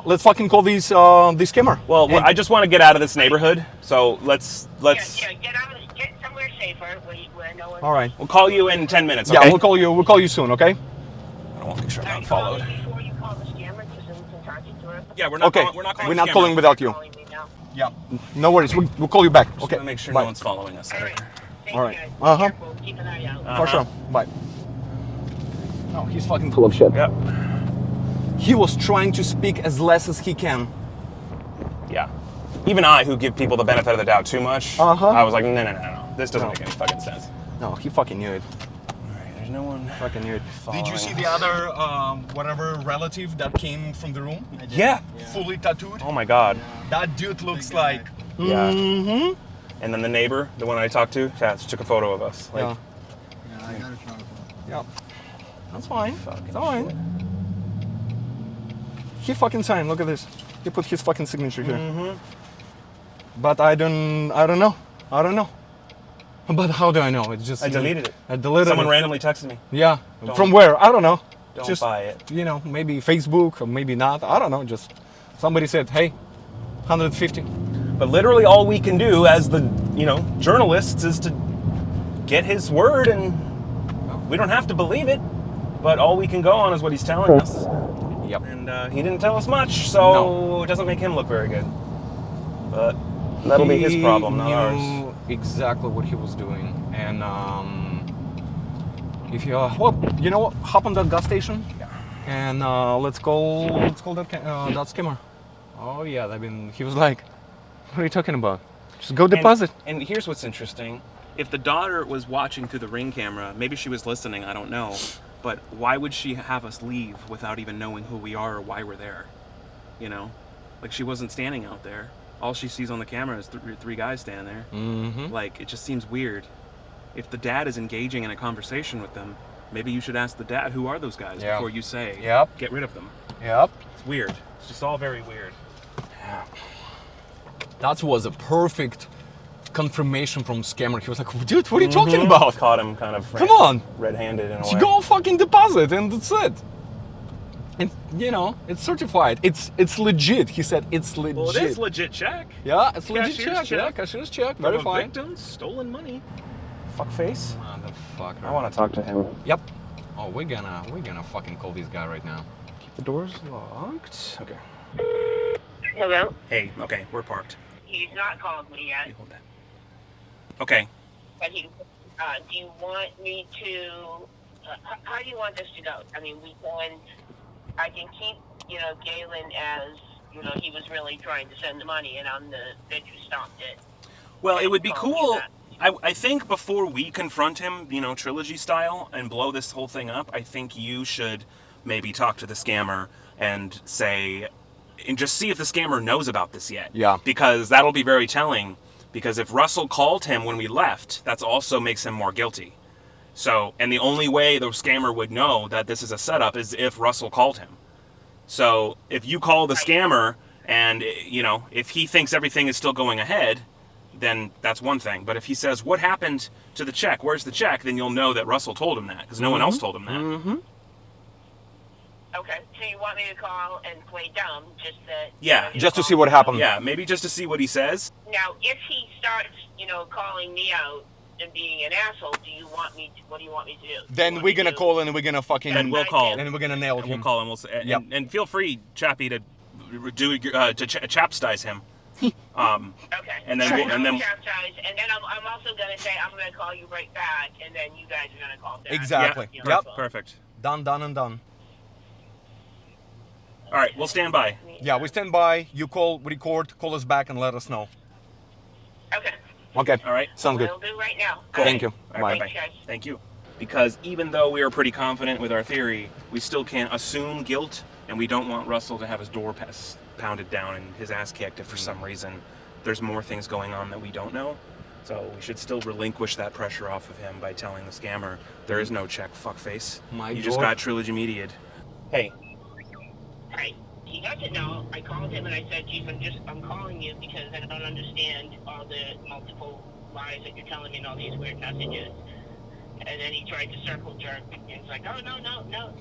Speaker 13: let's fucking call this scammer.
Speaker 3: Well, I just want to get out of this neighborhood, so let's.
Speaker 11: Yeah, get out, get somewhere safer where no one.
Speaker 13: All right.
Speaker 3: We'll call you in 10 minutes.
Speaker 13: Yeah,
Speaker 3: Okay?
Speaker 13: we'll call you soon. Okay.
Speaker 3: I don't want to make sure I'm not followed.
Speaker 11: Before you call the scammer, just so we can talk you through it.
Speaker 3: Yeah, we're not.
Speaker 13: Okay.
Speaker 3: Calling, we're not calling.
Speaker 13: We're
Speaker 3: the
Speaker 13: not
Speaker 3: scammer.
Speaker 13: calling without you. Yeah. No worries. We'll call you back.
Speaker 3: Just
Speaker 13: Okay.
Speaker 3: want to make sure
Speaker 13: Bye.
Speaker 3: no one's following us.
Speaker 13: All right. Uh-huh.
Speaker 11: Keep an eye out.
Speaker 13: For sure. Bye. Oh, he's fucking full of shit.
Speaker 3: Yep.
Speaker 13: He was trying to speak as less as he can.
Speaker 3: Yeah. Even I, who give people the benefit of the doubt too much, I was like, no. This doesn't make any fucking sense.
Speaker 13: No, he fucking knew it.
Speaker 3: All right, there's no one.
Speaker 13: Fucking knew it.
Speaker 3: Did you see
Speaker 13: the other whatever relative that came from the room?
Speaker 3: Yeah.
Speaker 13: Fully tattooed.
Speaker 3: Oh my God.
Speaker 13: That dude looks like.
Speaker 3: Yeah.
Speaker 13: Mm-hmm.
Speaker 3: And then the neighbor, the one I talked to, took a photo of us. Like,
Speaker 13: Yeah. I got a shot of him. Yeah. That's fine. It's alright. He fucking signed. Look at this. He put his fucking signature here.
Speaker 3: Mm-hmm.
Speaker 13: But I don't know. But how do I know? It's just
Speaker 3: I deleted it.
Speaker 13: I deleted
Speaker 3: Someone
Speaker 13: it.
Speaker 3: randomly texted me.
Speaker 13: Yeah.
Speaker 3: Don't-
Speaker 13: From where? I don't know.
Speaker 3: Don't
Speaker 13: just,
Speaker 3: buy it.
Speaker 13: You know, maybe Facebook or maybe not. I don't know. Just somebody said, "Hey, 150."
Speaker 3: But literally all we can do as the, journalists is to get his word, and we don't have to believe it, but all we can go on is what he's telling us.
Speaker 13: Yep.
Speaker 3: And he didn't tell us much, so it doesn't make him look very good. But that'll be his problem, not ours.
Speaker 13: He knew exactly what he was doing, and if you you know what, hop on that gas station, and let's call that scammer. Oh yeah, I mean, he was like, "What are you talking about? Just go deposit."
Speaker 3: And here's what's interesting: if the daughter was watching through the Ring camera, maybe she was listening. I don't know. But why would she have us leave without even knowing who we are or why we're there? Like she wasn't standing out there. All she sees on the camera is three guys standing there.
Speaker 13: Mm-hmm.
Speaker 3: Like, it just seems weird. If the dad is engaging in a conversation with them, maybe you should ask the dad, who are those guys, before you say,
Speaker 13: Yep.
Speaker 3: get rid of them.
Speaker 13: Yep.
Speaker 3: It's weird. It's just all very weird.
Speaker 13: That was a perfect confirmation from scammer. He was like, dude, what are you talking about?
Speaker 3: Caught him kind of
Speaker 13: Come on.
Speaker 3: red-handed in a
Speaker 13: Just
Speaker 3: way.
Speaker 13: go fucking deposit and that's it. And it's certified. It's legit. He said it's legit.
Speaker 3: Well, it is legit check.
Speaker 13: Yeah, it's legit
Speaker 3: Cashier's
Speaker 13: check. Yeah, cashier's check.
Speaker 3: From a
Speaker 13: Verified.
Speaker 3: victim, stolen money.
Speaker 13: Fuckface.
Speaker 3: Motherfucker.
Speaker 13: I want to talk to him. Yep.
Speaker 3: Oh, we're gonna fucking call this guy right now.
Speaker 13: Keep the doors locked. Okay.
Speaker 11: Hello?
Speaker 3: Hey, okay, we're parked.
Speaker 11: He's not called me yet.
Speaker 3: Hold that. Okay.
Speaker 11: But he, do you want me to, how do you want this to go? I mean, I can keep, Galen as, he was really trying to send the money and I'm the bitch who stopped it.
Speaker 3: Well, it would be cool. I think before we confront him, Trilogy style, and blow this whole thing up, I think you should maybe talk to the scammer and just see if the scammer knows about this yet.
Speaker 13: Yeah.
Speaker 3: Because that'll be very telling. Because if Russell called him when we left, that also makes him more guilty. So, and the only way the scammer would know that this is a setup is if Russell called him. So, if you call the scammer and, if he thinks everything is still going ahead, then that's one thing. But if he says, what happened to the check? Where's the check? Then you'll know that Russell told him that, because no one else told him that.
Speaker 13: Mm-hmm.
Speaker 11: Okay, so you want me to call and play dumb, just that...
Speaker 3: Yeah.
Speaker 13: Just to see what happened.
Speaker 3: Yeah, maybe just to see what he says.
Speaker 11: Now, if he starts, calling me out and being an asshole, what do you want me to do?
Speaker 13: Then we're gonna call and we're gonna fucking...
Speaker 3: And we'll call.
Speaker 13: And we're gonna nail him.
Speaker 3: We'll call him. And feel free, Chappie, to chapstice him.
Speaker 11: Okay.
Speaker 3: And then we'll, and then
Speaker 11: chastise, and then I'm also gonna say I'm gonna call you right back, and then you guys are gonna call back.
Speaker 13: Exactly.
Speaker 3: Yeah, yep. Perfect.
Speaker 13: Done and done.
Speaker 3: All right, we'll stand by.
Speaker 13: Yeah, we stand by. You record, call us back and let us know.
Speaker 11: Okay.
Speaker 13: Okay.
Speaker 3: All right.
Speaker 13: Sounds good.
Speaker 11: We'll do right now.
Speaker 3: Cool.
Speaker 13: Thank you.
Speaker 3: All
Speaker 13: Bye.
Speaker 3: right, bye. Thank you. Because even though we are pretty confident with our theory, we still can't assume guilt, and we don't want Russell to have his door pounded down and his ass kicked if for some reason there's more things going on that we don't know. So we should still relinquish that pressure off of him by telling the scammer there is no check, fuckface. You just got Trilogy Media'd. Hey.
Speaker 11: Right. He doesn't know. I called him and I said, Chief, I'm calling you because I don't understand all the multiple lies that you're telling me and all these weird messages. And then he tried to circle jerk and he's like, oh, no,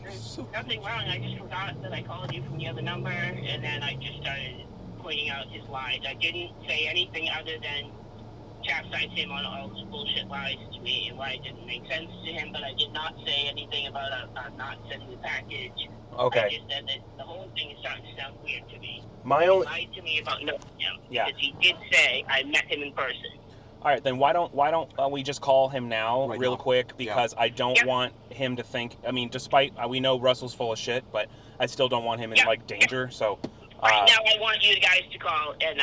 Speaker 11: there's nothing wrong. I just forgot that I called you from the other number. And then I just started pointing out his lies. I didn't say anything other than chastise him on all his bullshit lies to me and why it didn't make sense to him, but I did not say anything about not sending the package.
Speaker 3: Okay.
Speaker 11: I just said that the whole thing is starting to sound weird to me. He lied to me about knowing him.
Speaker 3: Yeah.
Speaker 11: Because he did say I met him in person.
Speaker 3: All right, then why don't we just call him now real quick, because I don't want him to think, I mean, despite we know Russell's full of shit, but I still don't want him in danger. So
Speaker 11: Right now I want you guys to call and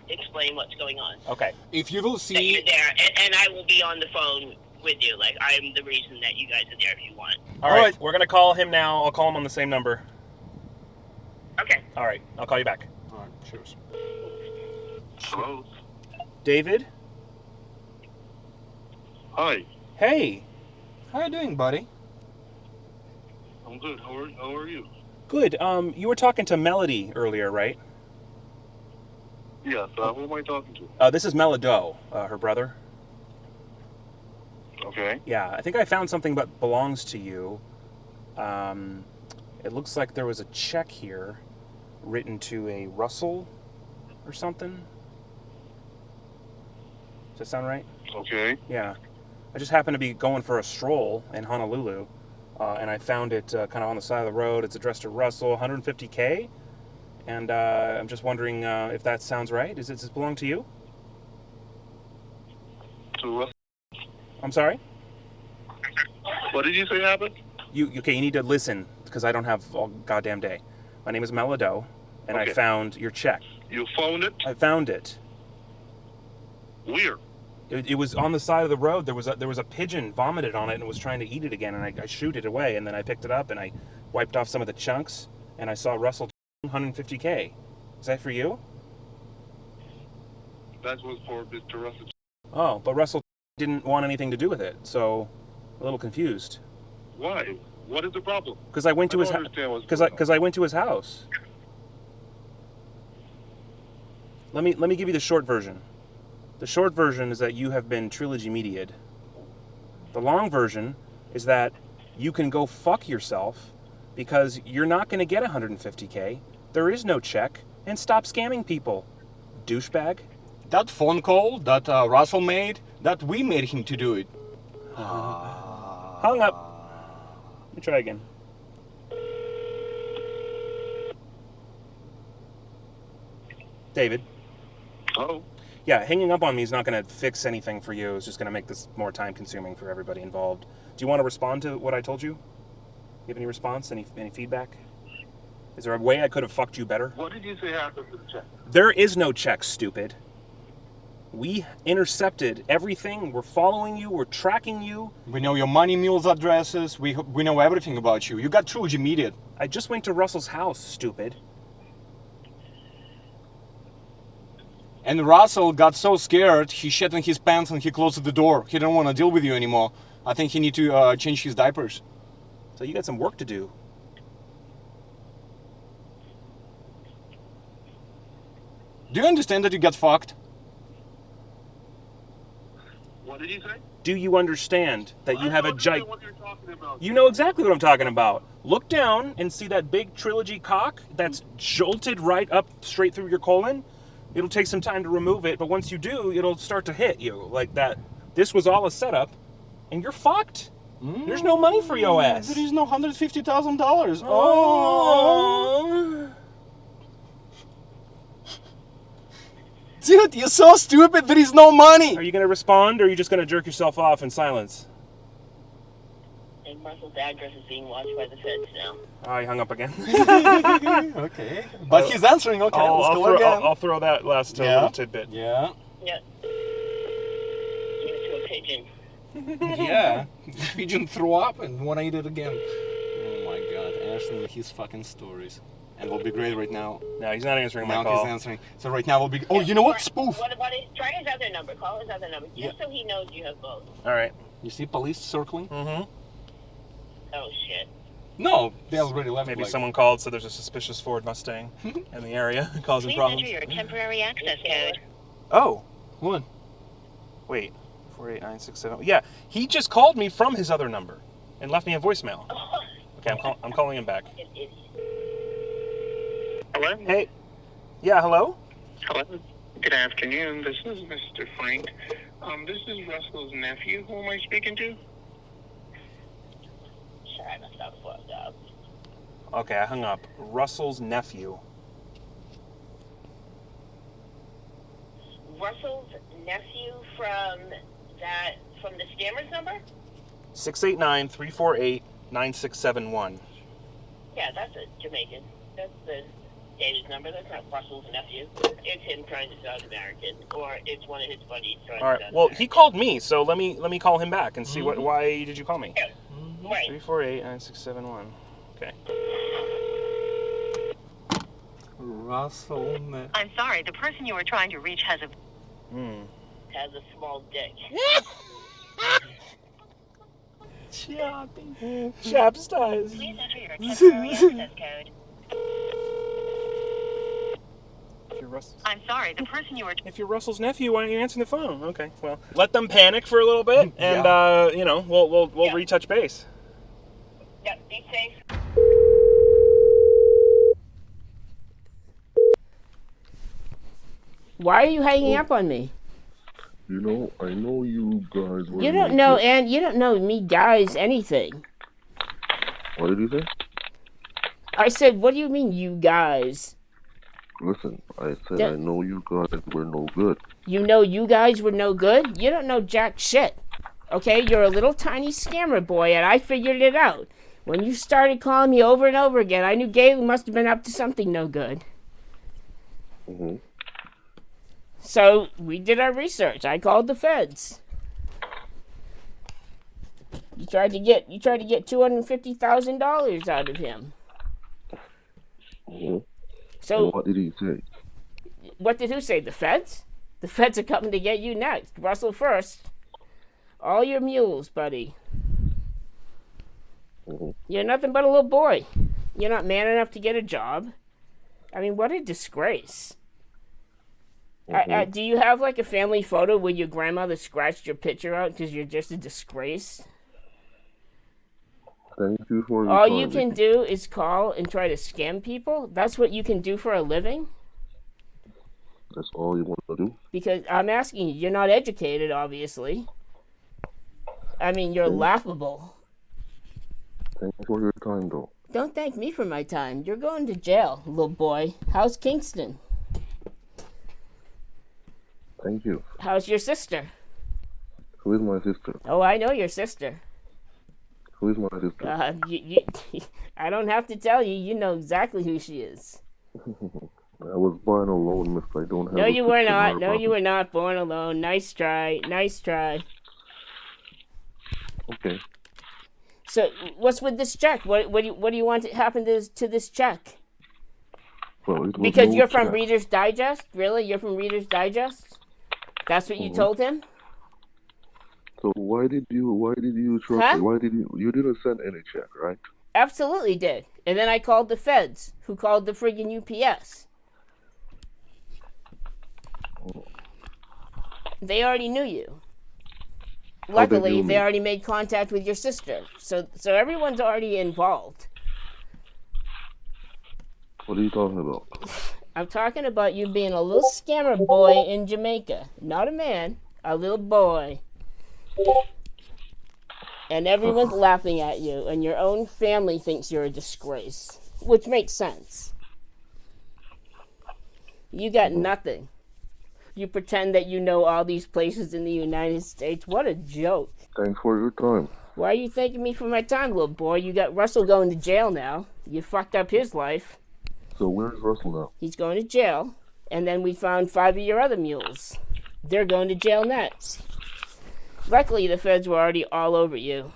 Speaker 11: explain what's going on.
Speaker 3: Okay.
Speaker 13: If you will see...
Speaker 11: That you're there, and I will be on the phone with you. Like, I am the reason that you guys are there if you want.
Speaker 3: All right, we're going to call him now. I'll call him on the same number.
Speaker 11: Okay.
Speaker 3: All right, I'll call you back.
Speaker 13: All right, cheers.
Speaker 14: Hello?
Speaker 3: David?
Speaker 14: Hi.
Speaker 3: Hey.
Speaker 13: How you doing, buddy?
Speaker 14: I'm good. How are you?
Speaker 3: Good. You were talking to Melody earlier, right?
Speaker 14: Yes. Who am I talking to?
Speaker 3: This is Melado, her brother.
Speaker 14: Okay.
Speaker 3: Yeah, I think I found something that belongs to you. It looks like there was a check here written to a Russell or something. Does that sound right?
Speaker 14: Okay.
Speaker 3: Yeah. I just happened to be going for a stroll in Honolulu, and I found it kind of on the side of the road. It's addressed to Russell, $150K. And I'm just wondering if that sounds right. Does this belong to you?
Speaker 14: To Russell?
Speaker 3: I'm sorry?
Speaker 14: What did you say happened?
Speaker 3: You need to listen, because I don't have all goddamn day. My name is Melado, and I found your check.
Speaker 14: You found it?
Speaker 3: I found it.
Speaker 14: Where?
Speaker 3: It was on the side of the road. There was a pigeon vomited on it and was trying to eat it again, and I shooed it away, and then I picked it up and I wiped off some of the chunks, and I saw Russell $150K. Is that for you?
Speaker 14: That was for Mr. Russell.
Speaker 3: Oh, but Russell didn't want anything to do with it, so a little confused.
Speaker 14: Why? What is the problem?
Speaker 3: Because I went to his house. Because I went to his house. let me give you the short version. The short version is that you have been Trilogy Media'd. The long version is that you can go fuck yourself because you're not going to get $150K. There is no check, and stop scamming people, douchebag.
Speaker 13: That phone call that Russell made, that we made him to do it.
Speaker 3: Hung up. Let me try again. David.
Speaker 14: Hello?
Speaker 3: Yeah, hanging up on me is not going to fix anything for you. It's just going to make this more time-consuming for everybody involved. Do you want to respond to what I told you? You have any response? Any feedback? Is there a way I could have fucked you better?
Speaker 14: What did you say happened to the check?
Speaker 3: There is no check, stupid. We intercepted everything. We're following you. We're tracking you.
Speaker 13: We know your money mules addresses. We know everything about you. You got Trilogy Media.
Speaker 3: I just went to Russell's house, stupid.
Speaker 13: And Russell got so scared, he shat in his pants and he closed the door. He didn't want to deal with you anymore. I think he need to change his diapers.
Speaker 3: So you got some work to do.
Speaker 13: Do you understand that you got fucked?
Speaker 14: What did you say?
Speaker 3: Do you understand that you have a giant...
Speaker 14: What you're talking about.
Speaker 3: You know exactly what I'm talking about. Look down and see that big Trilogy cock that's jolted right up straight through your colon? It'll take some time to remove it, but once you do, it'll start to hit you like that. This was all a setup, and you're fucked. There's no money for your ass.
Speaker 13: There is no $150,000.
Speaker 3: Oh.
Speaker 13: Dude, you're so stupid. There is no money.
Speaker 3: Are you going to respond, or are you just going to jerk yourself off in silence?
Speaker 11: And Russell's address is being watched by the feds now.
Speaker 3: Oh, he hung up again.
Speaker 13: Okay. But he's answering. Okay, let's go again.
Speaker 3: I'll throw that last little tidbit.
Speaker 13: Yeah.
Speaker 11: Yeah. Give it to a pigeon.
Speaker 13: Yeah. Pigeon threw up and want to eat it again. Oh my god. Ashton with his fucking stories. And will be great right now.
Speaker 3: No, he's not answering my
Speaker 13: now
Speaker 3: call.
Speaker 13: He's answering. So right now we'll be... Oh, you know what? Spoof.
Speaker 11: What about it? Try his other number. Call his other number. Just so he knows you have both.
Speaker 3: All right.
Speaker 13: You see police circling?
Speaker 3: Mm-hmm.
Speaker 11: Oh, shit.
Speaker 13: No, they already left.
Speaker 3: Maybe someone called, so there's a suspicious Ford Mustang in the area causing problems.
Speaker 11: Please enter your temporary access code.
Speaker 3: Oh.
Speaker 13: What?
Speaker 3: Wait. 48967. Yeah, he just called me from his other number and left me a voicemail. Okay, I'm calling him back.
Speaker 7: Hello?
Speaker 3: Hey. Yeah, hello?
Speaker 7: Hello. Good afternoon. This is Mr. Frank. This is Russell's nephew. Who am I speaking to?
Speaker 11: Sure, I messed up fucked up.
Speaker 3: Okay, I hung up. Russell's nephew.
Speaker 11: Russell's nephew from the scammer's number?
Speaker 3: 689-348-9671.
Speaker 11: Yeah, that's a Jamaican. That's the David's number. That's not Russell's nephew. It's him trying to sound American, or it's one of his buddies trying
Speaker 3: All
Speaker 11: to
Speaker 3: right.
Speaker 11: sound
Speaker 3: Well,
Speaker 11: American.
Speaker 3: he called me, so let me call him back and see why did you call me?
Speaker 11: Yeah. Right.
Speaker 3: 348-9671. Okay.
Speaker 13: Russell.
Speaker 15: I'm sorry, the person you were trying to reach has a
Speaker 11: Has a small dick.
Speaker 3: Chapstice.
Speaker 15: Please enter your temporary access code. I'm sorry, the person you were...
Speaker 3: If you're Russell's nephew, why aren't you answering the phone? Okay, well, let them panic for a little bit, and we'll retouch base.
Speaker 11: Yeah, be safe.
Speaker 9: Why are you hanging up on me?
Speaker 5: You know, I know you guys were...
Speaker 9: You don't know, and you don't know me guys anything.
Speaker 5: What did you say?
Speaker 9: I said, what do you mean, you guys?
Speaker 5: Listen, I said I know you guys were no good.
Speaker 9: You know you guys were no good? You don't know jack shit. Okay, you're a little tiny scammer boy, and I figured it out. When you started calling me over and over again, I knew Gailey must have been up to something no good.
Speaker 5: Mm-hmm.
Speaker 9: So we did our research. I called the feds. You tried to get $250,000 out of him.
Speaker 5: Mm-hmm.
Speaker 9: So
Speaker 5: and what did he say?
Speaker 9: What did who say? The feds? The feds are coming to get you next. Russell first. All your mules, buddy.
Speaker 5: Mm-hmm.
Speaker 9: You're nothing but a little boy. You're not man enough to get a job. I mean, what a disgrace. Do you have like a family photo where your grandmother scratched your picture out because you're just a disgrace?
Speaker 5: Thank you for your
Speaker 9: All
Speaker 5: time,
Speaker 9: you can do is call and try to scam people? That's what you can do for a living?
Speaker 5: That's all you want to do?
Speaker 9: Because I'm asking you, you're not educated, obviously. I mean, you're laughable.
Speaker 5: Thank you for your time, though.
Speaker 9: Don't thank me for my time. You're going to jail, little boy. How's Kingston?
Speaker 5: Thank you.
Speaker 9: How's your sister?
Speaker 5: Who is my sister?
Speaker 9: Oh, I know your sister.
Speaker 5: Who is my sister?
Speaker 9: I don't have to tell you. You know exactly who she is.
Speaker 5: I was born alone, mister. I don't have
Speaker 9: No,
Speaker 5: a
Speaker 9: you were
Speaker 5: sister
Speaker 9: not.
Speaker 5: nor
Speaker 9: No, you
Speaker 5: brother.
Speaker 9: were not born alone. Nice try. Nice try.
Speaker 5: Okay.
Speaker 9: So, what's with this check? What do you want to happen to this check?
Speaker 5: Well, it was
Speaker 9: Because
Speaker 5: no
Speaker 9: you're from
Speaker 5: check.
Speaker 9: Reader's Digest? Really? You're from Reader's Digest? That's what you told him?
Speaker 5: So why did you trust
Speaker 9: Huh?
Speaker 5: me? Why did you didn't send any check, right?
Speaker 9: Absolutely did. And then I called the feds, who called the friggin' UPS. They already knew you. Luckily, they already made contact with your sister. So everyone's already involved.
Speaker 5: What are you talking about?
Speaker 9: I'm talking about you being a little scammer boy in Jamaica. Not a man, a little boy. And everyone's laughing at you, and your own family thinks you're a disgrace. Which makes sense. You got nothing. You pretend that you know all these places in the United States. What a joke.
Speaker 5: Thanks for your time.
Speaker 9: Why are you thanking me for my time, little boy? You got Russell going to jail now. You fucked up his life.
Speaker 5: So where's Russell now?
Speaker 9: He's going to jail. And then we found 5 of your other mules. They're going to jail next. Luckily, the feds were already all over you.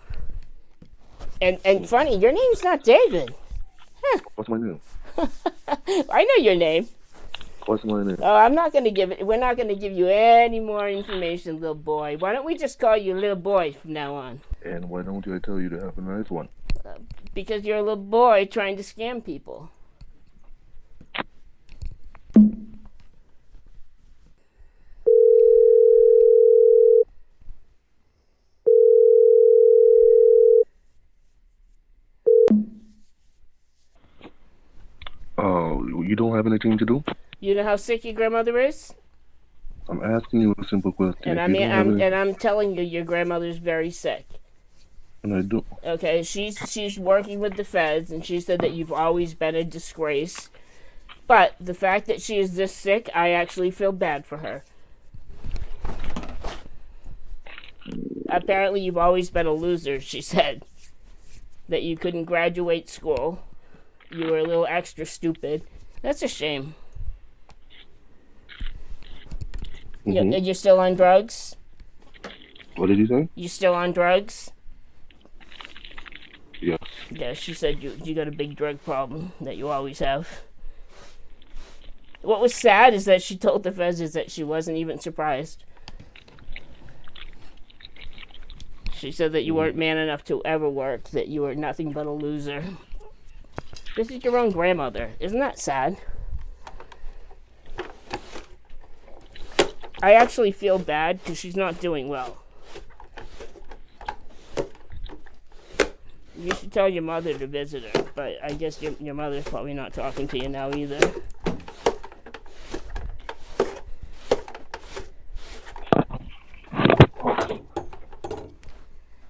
Speaker 9: And funny, your name's not David. Huh.
Speaker 5: What's my name?
Speaker 9: I know your name.
Speaker 5: What's my name?
Speaker 9: Oh, I'm not going to give it. We're not going to give you any more information, little boy. Why don't we just call you little boy from now on?
Speaker 5: And why don't I tell you to have a nice one?
Speaker 9: Because you're a little boy trying to scam people.
Speaker 5: You don't have anything to do?
Speaker 9: You know how sick your grandmother is?
Speaker 5: I'm asking you a simple question.
Speaker 9: And I'm telling you, your grandmother's very sick.
Speaker 5: And I do.
Speaker 9: Okay, she's working with the feds, and she said that you've always been a disgrace. But the fact that she is this sick, I actually feel bad for her. Apparently, you've always been a loser, she said. That you couldn't graduate school. You were a little extra stupid. That's a shame. You're still on drugs?
Speaker 5: What did you say?
Speaker 9: You still on drugs?
Speaker 5: Yes.
Speaker 9: Yeah, she said you got a big drug problem that you always have. What was sad is that she told the feds is that she wasn't even surprised. She said that you weren't man enough to ever work, that you were nothing but a loser. This is your own grandmother. Isn't that sad? I actually feel bad because she's not doing well. You should tell your mother to visit her, but I guess your mother's probably not talking to you now either.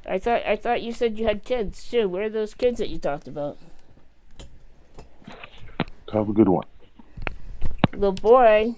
Speaker 9: I thought you said you had kids too. Where are those kids that you talked about?
Speaker 5: Have a good one.
Speaker 9: Little boy.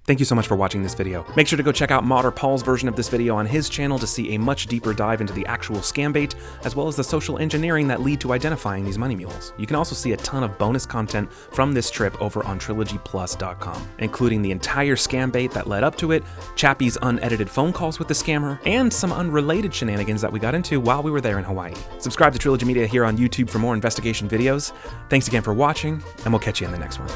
Speaker 3: Thank you so much for watching this video. Make sure to go check out Modder Paul's version of this video on his channel to see a much deeper dive into the actual scam bait, as well as the social engineering that lead to identifying these money mules. You can also see a ton of bonus content from this trip over on trilogyplus.com, including the entire scam bait that led up to it, Chappie's unedited phone calls with the scammer, and some unrelated shenanigans that we got into while we were there in Hawaii. Subscribe to Trilogy Media here on YouTube for more investigation videos. Thanks again for watching, and we'll catch you in the next one.